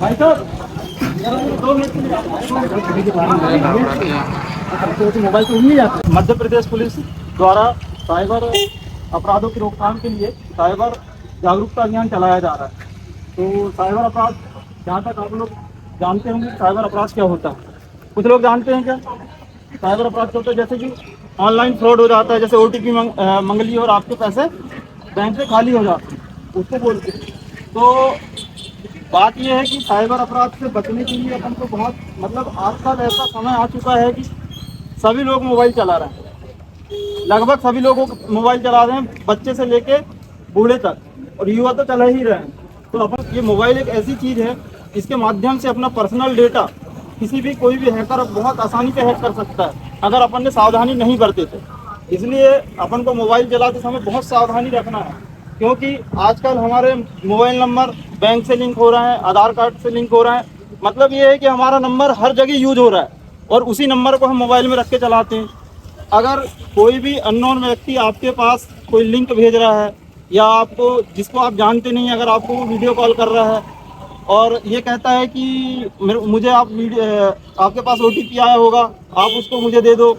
भाई साहब, 2 मिनट के लिए मोबाइल से नहीं जाते। मध्य प्रदेश पुलिस द्वारा साइबर अपराधों की रोकथाम के लिए साइबर जागरूकता अभियान चलाया जा रहा है। तो साइबर अपराध, जहाँ तक आप लोग जानते होंगे साइबर अपराध क्या होता है, कुछ लोग जानते हैं क्या साइबर अपराध क्या होता है? जैसे कि ऑनलाइन फ्रॉड हो जाता है, जैसे ओटीपी मंग ली और आपके पैसे बैंक से खाली हो जाते हैं, उसको बोलते हैं। तो बात यह है कि साइबर अपराध से बचने के लिए अपन को बहुत मतलब आजकल ऐसा समय आ चुका है कि सभी लोग मोबाइल चला रहे हैं। लगभग सभी लोगों को मोबाइल चला रहे हैं, बच्चे से लेके बूढ़े तक, और युवा तो चला ही रहे हैं। तो अपन ये मोबाइल एक ऐसी चीज़ है, इसके माध्यम से अपना पर्सनल डेटा किसी भी कोई भी हैकर बहुत आसानी से हैक कर सकता है, अगर अपन ने सावधानी नहीं बरते तो। इसलिए अपन को मोबाइल चलाते समय बहुत सावधानी रखना है, क्योंकि आजकल हमारे मोबाइल नंबर बैंक से लिंक हो रहा है, आधार कार्ड से लिंक हो रहा है। मतलब ये है कि हमारा नंबर हर जगह यूज हो रहा है और उसी नंबर को हम मोबाइल में रख के चलाते हैं। अगर कोई भी अननोन व्यक्ति आपके पास कोई लिंक भेज रहा है, या आपको जिसको आप जानते नहीं, अगर आपको वो वीडियो कॉल कर रहा है और ये कहता है कि मुझे आपके पास ओटीपी आया होगा, आप उसको मुझे दे दो।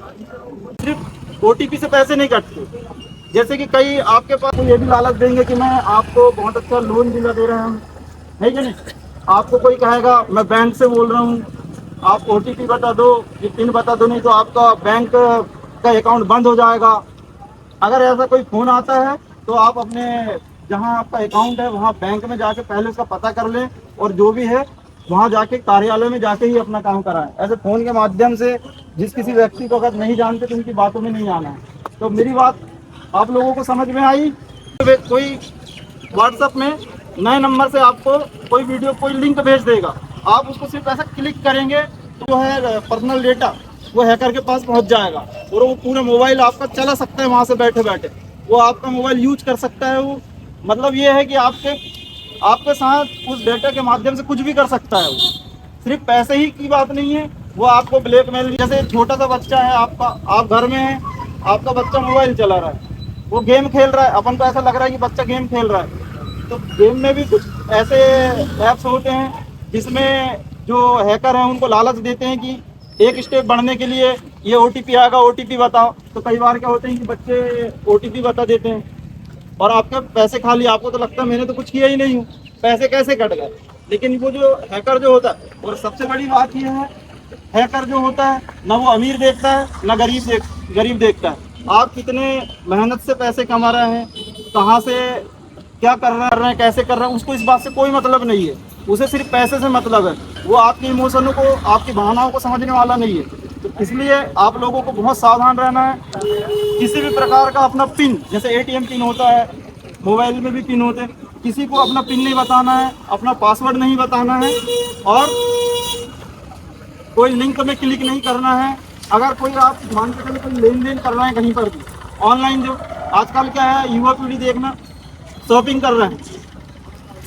सिर्फ ओटीपी से पैसे नहीं कटते। जैसे कि कई आपके पास ये भी लालच देंगे कि मैं आपको बहुत अच्छा लोन दिला दे रहा हूँ, है कि नहीं। आपको कोई कहेगा मैं बैंक से बोल रहा हूँ, आप ओटीपी बता दो, ये पिन बता दो, नहीं तो आपका बैंक का अकाउंट बंद हो जाएगा। अगर ऐसा कोई फ़ोन आता है तो आप अपने जहां आपका अकाउंट है वहां बैंक में जाके पहले उसका पता कर लें, और जो भी है वहां जाके कार्यालय में जाके ही अपना काम कराएं। ऐसे फ़ोन के माध्यम से जिस किसी व्यक्ति को अगर नहीं जानते तो उनकी बातों में नहीं आना है। तो मेरी बात आप लोगों को समझ में आई? कोई व्हाट्सएप में नए नंबर से आपको कोई वीडियो कोई लिंक भेज देगा, आप उसको सिर्फ ऐसा क्लिक करेंगे तो जो है पर्सनल डेटा वो हैकर के पास पहुंच जाएगा, और वो पूरा मोबाइल आपका चला सकता है वहां से बैठे बैठे। वो आपका मोबाइल यूज कर सकता है। वो मतलब ये है कि आपके साथ उस डेटा के माध्यम से कुछ भी कर सकता है। वो सिर्फ पैसे ही की बात नहीं है, वो आपको ब्लैकमेल भी, जैसे छोटा सा बच्चा है आपका, आप घर में हैं, आपका बच्चा मोबाइल चला रहा है, वो गेम खेल रहा है, अपन को ऐसा लग रहा है कि बच्चा गेम खेल रहा है, तो गेम में भी कुछ ऐसे ऐप्स होते हैं जिसमें जो हैकर हैं उनको लालच देते हैं कि एक स्टेप बढ़ने के लिए ये ओटीपी आएगा, ओटीपी बताओ। तो कई बार क्या होते हैं कि बच्चे ओटीपी बता देते हैं और आपके पैसे खाली, आपको तो लगता है मैंने तो कुछ किया ही नहीं हूँ, पैसे कैसे कट गए। लेकिन वो जो हैकर जो होता है, और सबसे बड़ी बात ये है, हैकर जो होता है ना वो अमीर देखता है ना गरीब देखता है। आप कितने मेहनत से पैसे कमा रहे हैं, कहाँ से क्या कर रहे हैं, कैसे कर रहे हैं, उसको इस बात से कोई मतलब नहीं है। उसे सिर्फ पैसे से मतलब है। वो आपकी इमोशनों को, आपकी भावनाओं को समझने वाला नहीं है। तो इसलिए आप लोगों को बहुत सावधान रहना है। किसी भी प्रकार का अपना पिन, जैसे एटीएम पिन होता है, मोबाइल में भी पिन होते हैं, किसी को अपना पिन नहीं बताना है, अपना पासवर्ड नहीं बताना है, और कोई लिंक में क्लिक नहीं करना है। अगर कोई आप मान के चलो कोई लेन देन कर रहे हैं कहीं पर भी ऑनलाइन, जो आजकल क्या है युवा पीढ़ी देखना शॉपिंग कर रहे हैं,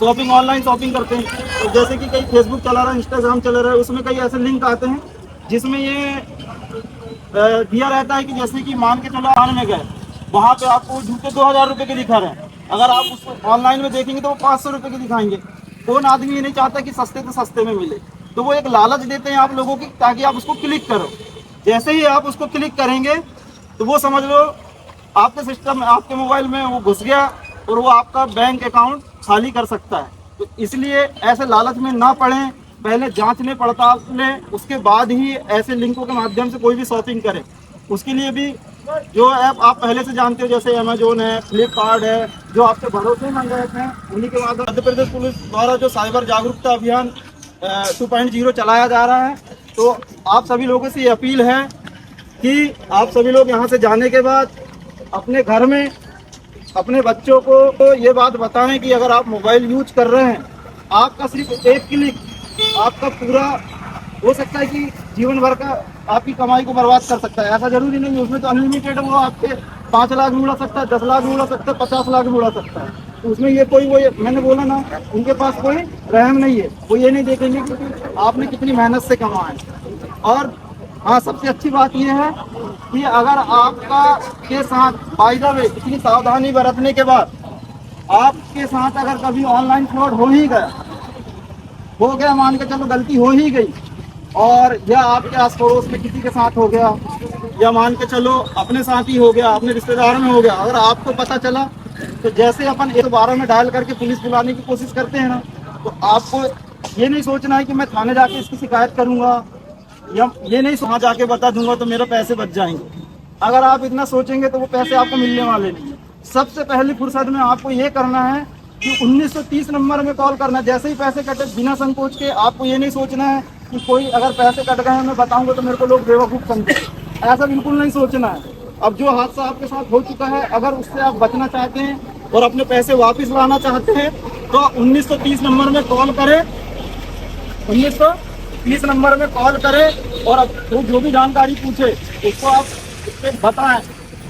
शॉपिंग ऑनलाइन शॉपिंग करते हैं। तो जैसे कि कई फेसबुक चला रहा है, इंस्टाग्राम चला रहा है, उसमें कई ऐसे लिंक आते हैं जिसमें ये दिया रहता है कि जैसे कि मान के चलो आने में गए, वहाँ पे आपको जूते 2000 रुपये के दिखा रहे हैं, अगर आप उसको ऑनलाइन में देखेंगे तो वो 500 रुपये के दिखाएंगे। कौन आदमी ये नहीं चाहता कि सस्ते से सस्ते में मिले, तो वो एक लालच देते हैं आप लोगों की ताकि आप उसको क्लिक करो। जैसे ही आप उसको क्लिक करेंगे तो वो समझ लो आपके सिस्टम में, आपके मोबाइल में वो घुस गया और वो आपका बैंक अकाउंट खाली कर सकता है। तो इसलिए ऐसे लालच में ना पड़ें, पहले जांच लें, पड़ताल लें, उसके बाद ही ऐसे लिंकों के माध्यम से कोई भी शॉपिंग करें। उसके लिए भी जो ऐप आप पहले से जानते हो, जैसे अमेजोन है, फ्लिपकार्ट है, जो आपके भरोसेमंद ऐप हैं, उन्हीं के बाद मध्य प्रदेश पुलिस द्वारा जो साइबर जागरूकता अभियान 2.0 चलाया जा रहा है। तो आप सभी लोगों से ये अपील है कि आप सभी लोग यहाँ से जाने के बाद अपने घर में अपने बच्चों को तो ये बात बताएं कि अगर आप मोबाइल यूज कर रहे हैं, आपका सिर्फ एक क्लिक आपका पूरा हो सकता है कि जीवन भर का आपकी कमाई को बर्बाद कर सकता है। ऐसा जरूरी नहीं है, उसमें तो अनलिमिटेड वो आपके 5 लाख भी उड़ा सकता है, 10 लाख भी उड़ा सकता है, 50 लाख भी उड़ा सकता है। तो उसमें ये कोई वो मैंने बोला ना, उनके पास कोई रहम नहीं है, वो ये नहीं देखेंगे कि आपने कितनी मेहनत से कमाया है। और हाँ, सबसे अच्छी बात यह है कि अगर आपका के साथ बाय द वे इतनी सावधानी बरतने के बाद आपके साथ अगर कभी ऑनलाइन फ्रॉड हो ही गया हो गया, मान के चलो गलती हो ही गई, और या आपके आस पड़ोस में किसी के साथ हो गया, या मान के चलो अपने साथ ही हो गया, अपने रिश्तेदार में हो गया, अगर आपको पता चला तो जैसे अपन 112 में डायल करके पुलिस बुलाने की कोशिश करते हैं ना, तो आपको ये नहीं सोचना है कि मैं थाने जाके इसकी शिकायत करूंगा, या ये नहीं वहाँ जाके बता दूंगा तो मेरे पैसे बच जाएंगे। अगर आप इतना सोचेंगे तो वो पैसे आपको मिलने वाले नहीं है। सबसे पहली फुर्सत में आपको ये करना है कि 1930 नंबर में कॉल करना है। जैसे ही पैसे कटे, बिना संकोच के, आपको ये नहीं सोचना है कि कोई अगर पैसे कट गए हैं मैं बताऊंगा तो मेरे को लोग बेवकूफ़ समझे, ऐसा बिल्कुल नहीं सोचना है। अब जो हादसा आपके साथ हो चुका है, अगर उससे आप बचना चाहते हैं और अपने पैसे वापस लाना चाहते हैं तो 1930 नंबर में कॉल करें, 1930 नंबर में कॉल करें, और अब वो जो भी जानकारी पूछे उसको आप उससे बताएं,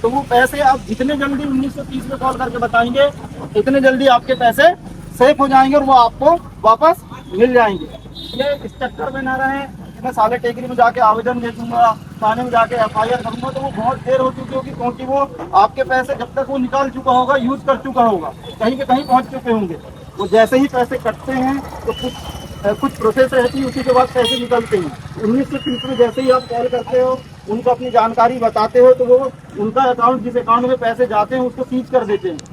तो वो पैसे आप जितने जल्दी 1930 में कॉल करके बताएंगे उतने जल्दी आपके पैसे सेफ हो जाएंगे और वो आपको वापस मिल जाएंगे। ये इस चक्कर में ना रहे कि मैं साले टेकरी में जाके आवेदन दे दूंगा, थाने में जाके FIR करूंगा, तो वो बहुत देर हो चुकी होगी, क्योंकि वो आपके पैसे जब तक वो निकाल चुका होगा, यूज कर चुका होगा, कहीं के कहीं पहुंच चुके होंगे। वो जैसे ही पैसे कटते हैं तो कुछ प्रोसेस रहती है, उसी के बाद पैसे निकलते हैं। 1930 में जैसे ही आप कॉल करते हो, उनको अपनी जानकारी बताते हो, तो वो उनका अकाउंट, जिस अकाउंट में पैसे जाते हैं उसको सीज कर देते हैं।